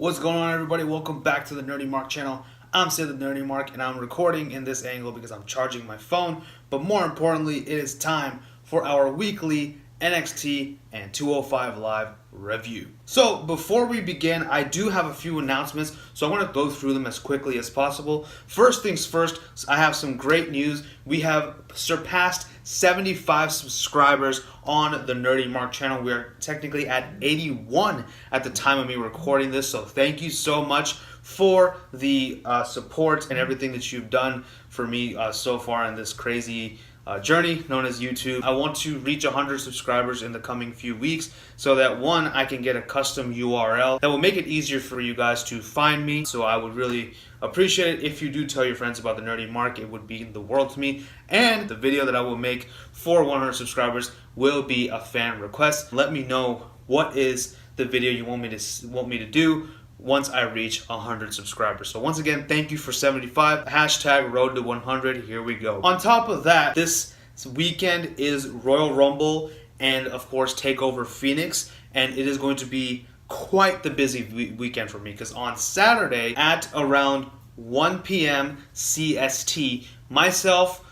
What's going on, everybody? Welcome back to the Nerdy Mark channel. I'm Sid the Nerdy Mark, and I'm recording in this angle because I'm charging my phone. But more importantly, it is time for our weekly NXT and 205 Live review. So before we begin, I do have a few announcements, so I want to go through them as quickly as possible. First things first, I have some great news. We have surpassed 75 subscribers on the Nerdy Mark channel. We are technically at 81 at the time of me recording this, so thank you so much for the support and everything that you've done for me so far in this crazy journey known as YouTube. I want to reach 100 subscribers in the coming few weeks so that one, I can get a custom URL that will make it easier for you guys to find me. So I would really appreciate it if you do tell your friends about the Nerdy Mark. It would mean the world to me. And the video that I will make for 100 subscribers will be a fan request. Let me know what is the video you want me to do once I reach 100 subscribers. So once again, thank you for 75. Hashtag road to 100. Here we go. On top of that, this weekend is Royal Rumble and of course Takeover Phoenix, and it is going to be quite the busy weekend for me because on Saturday at around 1 p.m. CST, myself,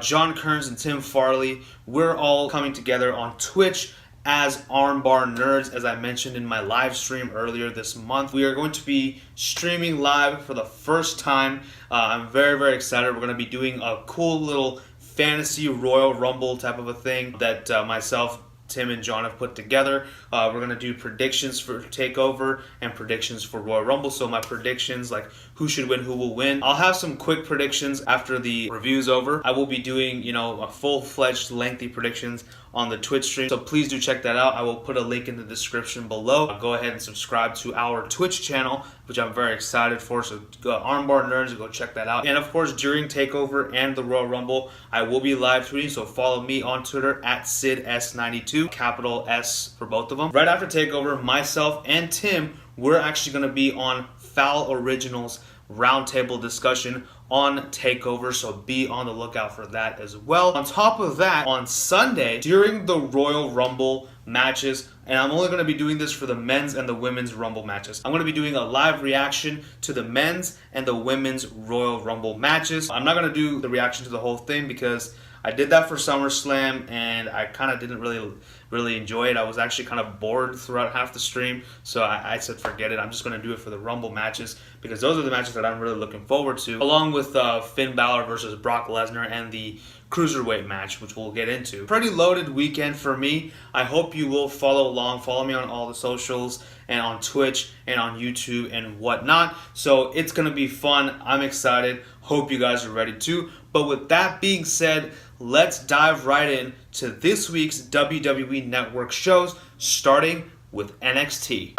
John Kearns, and Tim Farley, we're all coming together on Twitch as Armbar Nerds, as I mentioned in my live stream earlier this month. We are going to be streaming live for the first time. I'm very, very excited. We're going to be doing a cool little fantasy Royal Rumble type of a thing that myself, Tim, and John have put together. We're going to do predictions for TakeOver and predictions for Royal Rumble. So my predictions, like who should win, who will win. I'll have some quick predictions after the review's over. I will be doing, a full-fledged lengthy predictions on the Twitch stream. So please do check that out. I will put a link in the description below. Go ahead and subscribe to our Twitch channel, which I'm very excited for. So Armbar Nerds, go check that out. And of course, during TakeOver and the Royal Rumble, I will be live tweeting. So follow me on Twitter at SidS92, capital S for both of them. Right after TakeOver, myself and Tim, we're actually going to be on Foul Originals roundtable discussion on TakeOver, so be on the lookout for that as well. On top of that, on Sunday, during the Royal Rumble matches, and I'm only going to be doing this for the men's and the women's Rumble matches, I'm going to be doing a live reaction to the men's and the women's Royal Rumble matches. I'm not going to do the reaction to the whole thing because I did that for SummerSlam and I kind of didn't really enjoy it. I was actually kind of bored throughout half the stream, so I said forget it. I'm just going to do it for the Rumble matches because those are the matches that I'm really looking forward to, along with Finn Balor versus Brock Lesnar and the Cruiserweight match, which we'll get into. Pretty loaded weekend for me. I hope you will follow along. Follow me on all the socials and on Twitch and on YouTube and whatnot. So it's going to be fun. I'm excited. Hope you guys are ready too. But with that being said, let's dive right in to this week's WWE Network shows, starting with NXT.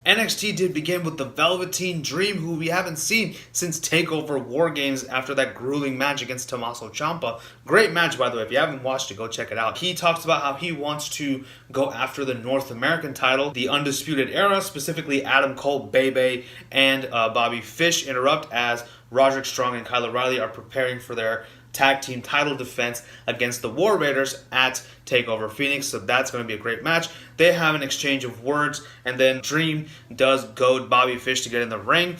NXT did begin with the Velveteen Dream, who we haven't seen since TakeOver War Games after that grueling match against Tommaso Ciampa. Great match, by the way. If you haven't watched it, go check it out. He talks about how he wants to go after the North American title, the Undisputed Era, specifically Adam Cole, Bebe, and Bobby Fish interrupt as Roderick Strong and Kyle O'Reilly are preparing for their tag team title defense against the War Raiders at TakeOver Phoenix. So that's going to be a great match. They have an exchange of words, and then Dream does goad Bobby Fish to get in the ring.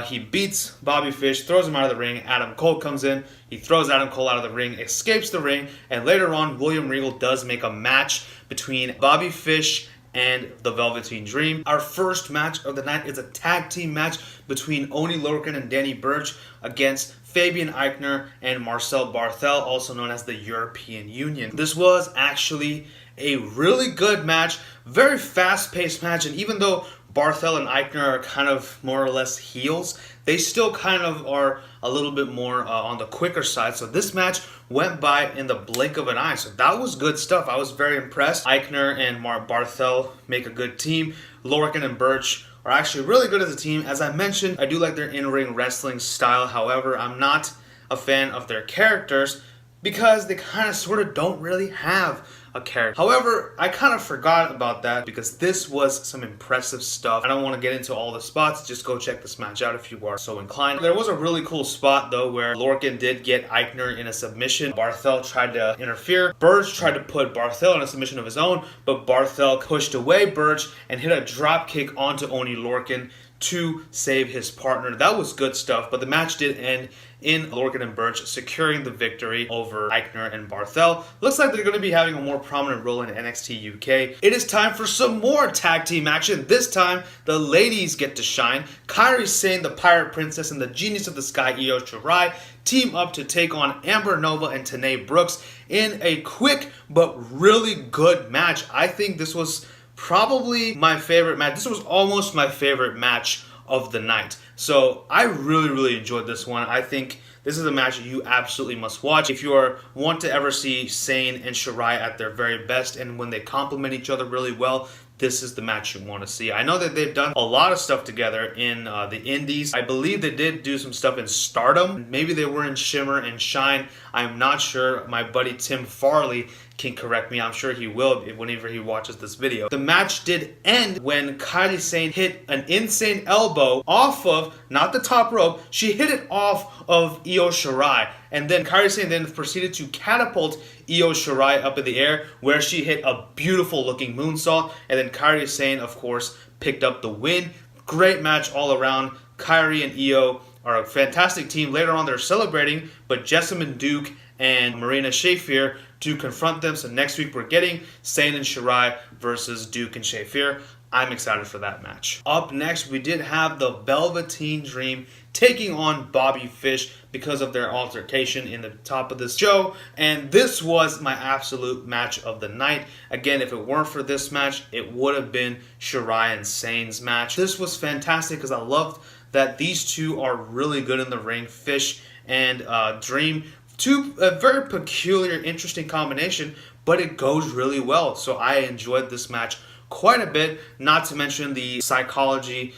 He beats Bobby Fish, throws him out of the ring. Adam Cole comes in. He throws Adam Cole out of the ring, escapes the ring, and later on, William Regal does make a match between Bobby Fish and the Velveteen Dream. Our first match of the night is a tag team match between Oney Lorcan and Danny Burch against Fabian Eichner and Marcel Barthel, also known as the European Union. This was actually a really good match, very fast-paced match, and even though Barthel and Eichner are kind of more or less heels, they still kind of are a little bit more on the quicker side. So this match went by in the blink of an eye. So that was good stuff. I was very impressed. Eichner and Barthel make a good team. Lorcan and Burch are actually really good as a team. As I mentioned, I do like their in-ring wrestling style. However, I'm not a fan of their characters because they kind of sort of don't really have a character. However, I kind of forgot about that because this was some impressive stuff. I don't want to get into all the spots. Just go check this match out if you are so inclined. There was a really cool spot though where Lorcan did get Eichner in a submission. Barthel tried to interfere. Burch tried to put Barthel in a submission of his own, but Barthel pushed away Burch and hit a drop kick onto Oney Lorcan to save his partner. That was good stuff, but the match did end in Lorcan and Burch securing the victory over Eichner and Barthel. Looks like they're going to be having a more prominent role in NXT UK. It is time for some more tag team action. This time, the ladies get to shine. Kairi Sane, the Pirate Princess, and the Genius of the Sky, Io Shirai, team up to take on Amber Nova and Tenay Brooks in a quick but really good match. I think this was probably my favorite match. This was almost my favorite match of the night. So I really enjoyed this one. I think this is a match you absolutely must watch. If you want to ever see Sane and Shirai at their very best and when they complement each other really well, this is the match you want to see. I know that they've done a lot of stuff together in the indies. I believe they did do some stuff in Stardom. Maybe they were in Shimmer and Shine. I'm not sure. My buddy Tim Farley can correct me. I'm sure he will whenever he watches this video. The match did end when Kairi Sane hit an insane elbow off of, not the top rope, she hit it off of Io Shirai. And then Kairi Sane then proceeded to catapult Io Shirai up in the air where she hit a beautiful looking moonsault. And then Kairi Sane, of course, picked up the win. Great match all around. Kairi and Io are a fantastic team. Later on they're celebrating, but Jessamine Duke and Marina Shafir to confront them. So next week we're getting Sane and Shirai versus Duke and Shafir. I'm excited for that match. Up next, we did have the Velveteen Dream taking on Bobby Fish because of their altercation in the top of this show. And this was my absolute match of the night. Again, if it weren't for this match, it would have been Shirai and Sane's match. This was fantastic because I loved that these two are really good in the ring. Fish and Dream. A very peculiar, interesting combination, but it goes really well. So I enjoyed this match quite a bit, not to mention the psychology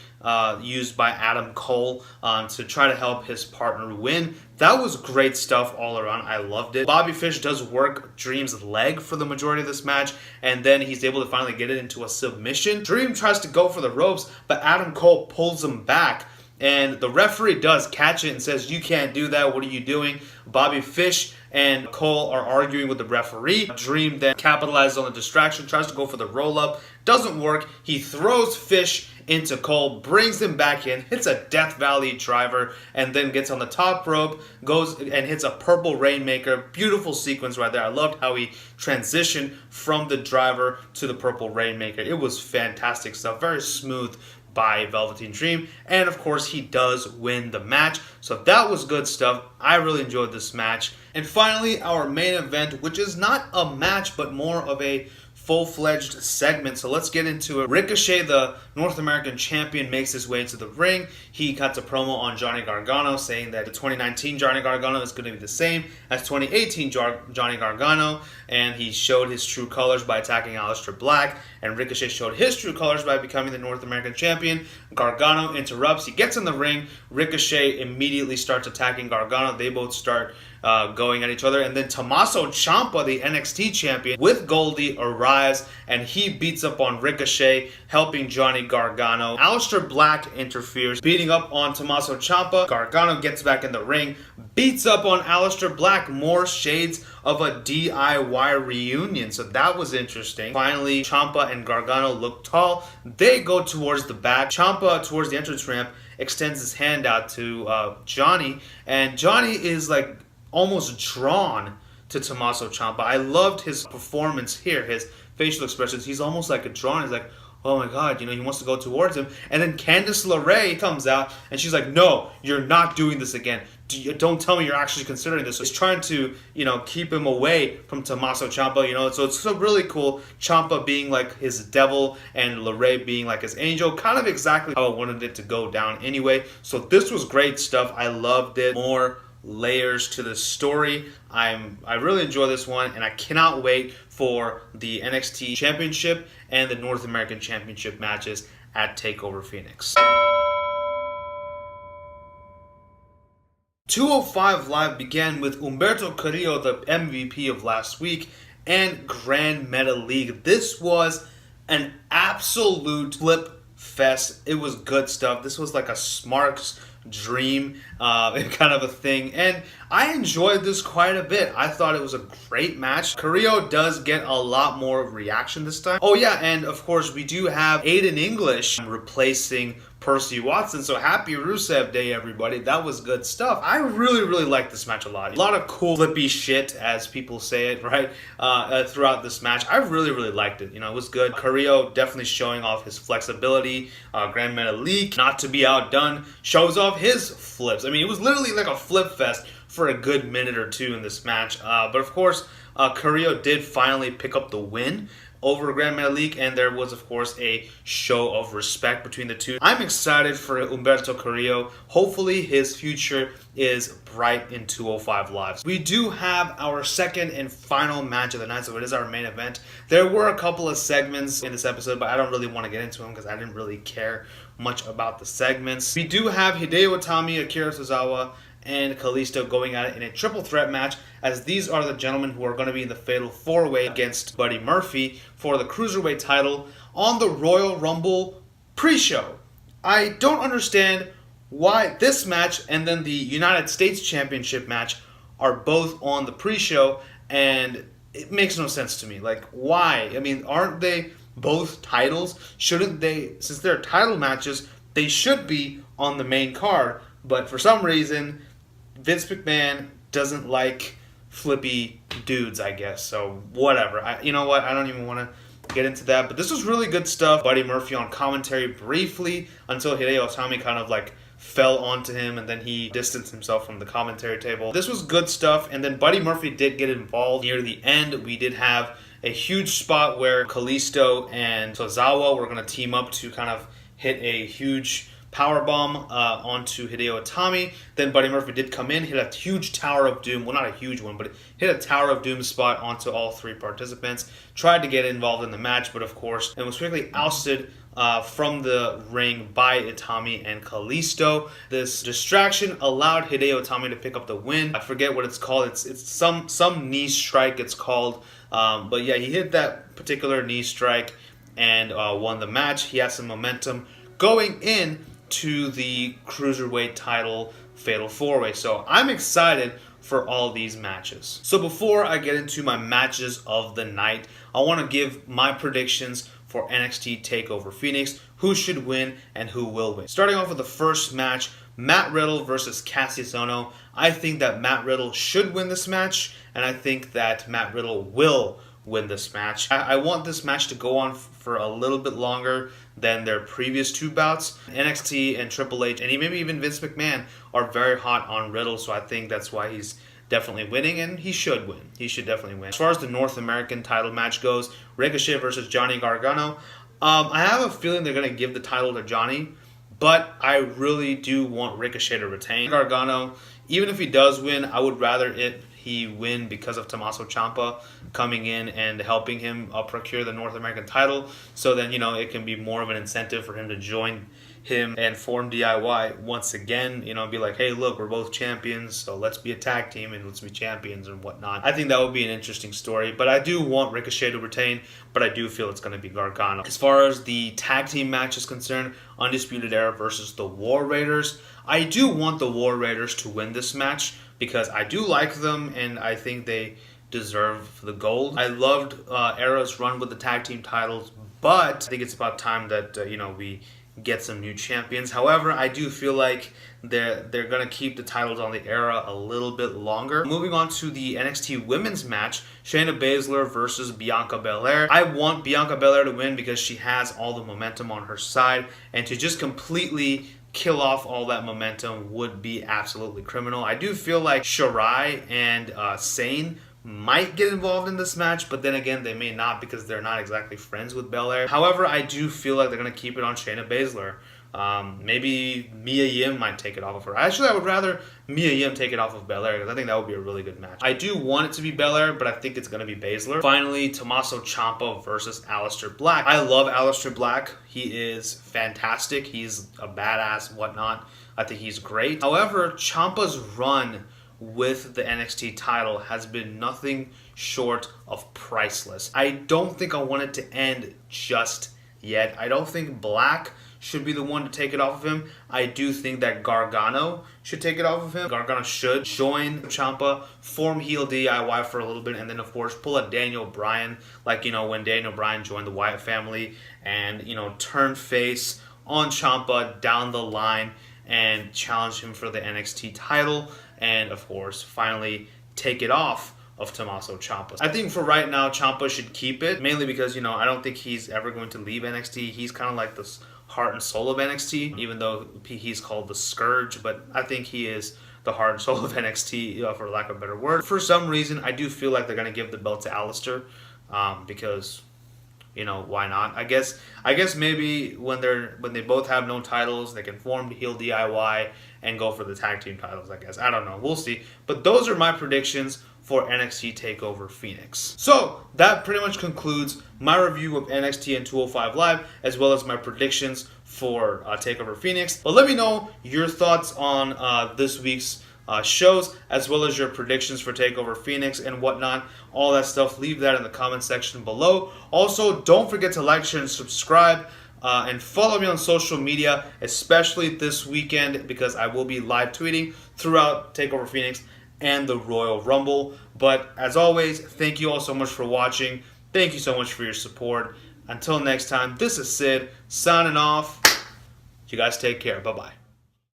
used by Adam Cole to try to help his partner win. That was great stuff all around. I loved it. Bobby Fish does work Dream's leg for the majority of this match, and then he's able to finally get it into a submission. Dream tries to go for the ropes, but Adam Cole pulls him back. And the referee does catch it and says, "You can't do that. What are you doing?" Bobby Fish and Cole are arguing with the referee. Dream then capitalizes on the distraction, tries to go for the roll-up. Doesn't work. He throws Fish into Cole, brings him back in, hits a Death Valley driver, and then gets on the top rope, goes and hits a purple Rainmaker. Beautiful sequence right there. I loved how he transitioned from the driver to the purple Rainmaker. It was fantastic stuff. Very smooth by Velveteen Dream, and of course he does win the match. So that was good stuff. I really enjoyed this match. And finally, our main event, which is not a match but more of a full-fledged segment. So let's get into it. Ricochet, the North American champion, makes his way into the ring. He cuts a promo on Johnny Gargano saying that the 2019 Johnny Gargano is going to be the same as 2018 Johnny Gargano, and he showed his true colors by attacking Aleister Black, and Ricochet showed his true colors by becoming the North American champion. Gargano interrupts. He gets in the ring. Ricochet immediately starts attacking Gargano. They both start going at each other, and then Tommaso Ciampa, the NXT champion, with Goldie arrives, and he beats up on Ricochet, helping Johnny Gargano. Aleister Black interferes, beating up on Tommaso Ciampa. Gargano gets back in the ring, beats up on Aleister Black. More shades of a DIY reunion, so that was interesting. Finally, Ciampa and Gargano look tall. They go towards the back. Ciampa, towards the entrance ramp, extends his hand out to Johnny, and Johnny is like almost drawn to Tommaso Ciampa. I loved his performance here, his facial expressions. He's almost like a drawn. He's like, oh my God, he wants to go towards him. And then Candice LeRae comes out, and she's like, no, you're not doing this again. Don't tell me you're actually considering this. So he's trying to, keep him away from Tommaso Ciampa, So it's so really cool. Ciampa being like his devil and LeRae being like his angel. Kind of exactly how I wanted it to go down anyway. So this was great stuff. I loved it. More layers to the story. I really enjoy this one, and I cannot wait for the NXT Championship and the North American Championship matches at TakeOver Phoenix. 205 Live began with Humberto Carrillo, the MVP of last week, and Grand Metalik. This was an absolute flip fest. It was good stuff. This was like a Smarks dream kind of a thing, and I enjoyed this quite a bit. I thought it was a great match. Carrillo does get a lot more reaction this time. Oh yeah, and of course we do have Aiden English replacing Percy Watson, so happy Rusev Day, everybody. That was good stuff. I really liked this match a lot. A lot of cool flippy shit, as people say it, right, throughout this match. I really liked it. You know, it was good. Carrillo definitely showing off his flexibility. Grand Metalik, not to be outdone, shows off his flips. I mean, it was literally like a flip fest for a good minute or two in this match. But of course, Carrillo did finally pick up the win over Grand Metalik, and there was, of course, a show of respect between the two. I'm excited for Humberto Carrillo. Hopefully, his future is bright in 205 Live. We do have our second and final match of the night, so it is our main event. There were a couple of segments in this episode, but I don't really want to get into them because I didn't really care much about the segments. We do have Hideo Itami, Akira Tozawa, and Kalisto going at it in a triple threat match, as these are the gentlemen who are going to be in the Fatal 4-Way against Buddy Murphy for the Cruiserweight title on the Royal Rumble pre-show. I don't understand why this match and then the United States Championship match are both on the pre-show, and it makes no sense to me. Like, why? I mean, aren't they both titles? Shouldn't they, since they're title matches, they should be on the main card, but for some reason Vince McMahon doesn't like flippy dudes, I guess. So whatever. You know what? I don't even want to get into that. But this was really good stuff. Buddy Murphy on commentary briefly until Hideo Itami kind of like fell onto him, and then he distanced himself from the commentary table. This was good stuff. And then Buddy Murphy did get involved near the end. We did have a huge spot where Kalisto and Tozawa were going to team up to kind of hit a huge powerbomb onto Hideo Itami. Then Buddy Murphy did come in, hit a huge Tower of Doom. Well, not a huge one, but hit a Tower of Doom spot onto all three participants. Tried to get involved in the match, but of course, it was quickly ousted from the ring by Itami and Kalisto. This distraction allowed Hideo Itami to pick up the win. I forget what it's called. It's some knee strike it's called. But yeah, he hit that particular knee strike and won the match. He has some momentum going in to the Cruiserweight title Fatal 4-Way. So I'm excited for all these matches. So before I get into my matches of the night, I want to give my predictions for NXT TakeOver Phoenix, who should win and who will win. Starting off with the first match, Matt Riddle versus Cassius Ohno. I think that Matt Riddle should win this match, and I think that Matt Riddle will win this match. I want this match to go on for a little bit longer than their previous two bouts. NXT and Triple H and maybe even Vince McMahon are very hot on Riddle, so I think that's why he's definitely winning, and he should win. He should definitely win. As far as the North American title match goes, Ricochet versus Johnny Gargano. I have a feeling they're going to give the title to Johnny, but I really do want Ricochet to retain. Gargano, even if he does win, I would rather he win because of Tommaso Ciampa coming in and helping him procure the North American title. So then, you know, it can be more of an incentive for him to join him and form DIY once again, you know, be like, hey, look, we're both champions, so let's be a tag team and let's be champions and whatnot. I think that would be an interesting story, but I do want Ricochet to retain, but I do feel it's going to be Gargano. As far as the tag team match is concerned, Undisputed Era versus the War Raiders, I do want the War Raiders to win this match because I do like them and I think they deserve the gold. I loved Era's run with the tag team titles, but I think it's about time that, we get some new champions. However, I do feel like they're going to keep the titles on the Era a little bit longer. Moving on to the NXT women's match, Shayna Baszler versus Bianca Belair. I want Bianca Belair to win because she has all the momentum on her side, and to just completely kill off all that momentum would be absolutely criminal. I do feel like Shirai and Sane might get involved in this match, but then again, they may not because they're not exactly friends with Belair. However, I do feel like they're going to keep it on Shayna Baszler. Maybe Mia Yim might take it off of her. Actually, I would rather Mia Yim take it off of Belair because I think that would be a really good match. I do want it to be Belair, but I think it's going to be Baszler. Finally, Tommaso Ciampa versus Aleister Black. I love Aleister Black. He is fantastic. He's a badass, whatnot. I think he's great. However, Ciampa's run with the NXT title has been nothing short of priceless. I don't think I want it to end just yet. I don't think Black should be the one to take it off of him. I do think that Gargano should take it off of him. Gargano should join Ciampa, form heel DIY for a little bit, and then of course pull a Daniel Bryan, like, you know, when Daniel Bryan joined the Wyatt family, and, you know, turn face on Ciampa down the line and challenge him for the NXT title, and of course finally take it off of Tommaso Ciampa. I think for right now Ciampa should keep it, mainly because, you know, I don't think he's ever going to leave NXT. He's kind of like this heart and soul of NXT, even though he's called the Scourge, but I think he is the heart and soul of NXT, for lack of a better word. For some reason, I do feel like they're going to give the belt to Alistair, because, you know, why not? I guess maybe when they both have no titles, they can form heel DIY and go for the tag team titles, I guess. I don't know. We'll see. But those are my predictions for NXT TakeOver Phoenix. So that pretty much concludes my review of NXT and 205 Live, as well as my predictions for TakeOver Phoenix. But let me know your thoughts on this week's shows, as well as your predictions for TakeOver Phoenix and whatnot. All that stuff, leave that in the comment section below. Also, don't forget to like, share, and subscribe. And follow me on social media, especially this weekend, because I will be live tweeting throughout TakeOver Phoenix and the Royal Rumble. But as always, thank you all so much for watching. Thank you so much for your support. Until next time, this is Sid signing off. You guys take care. Bye-bye.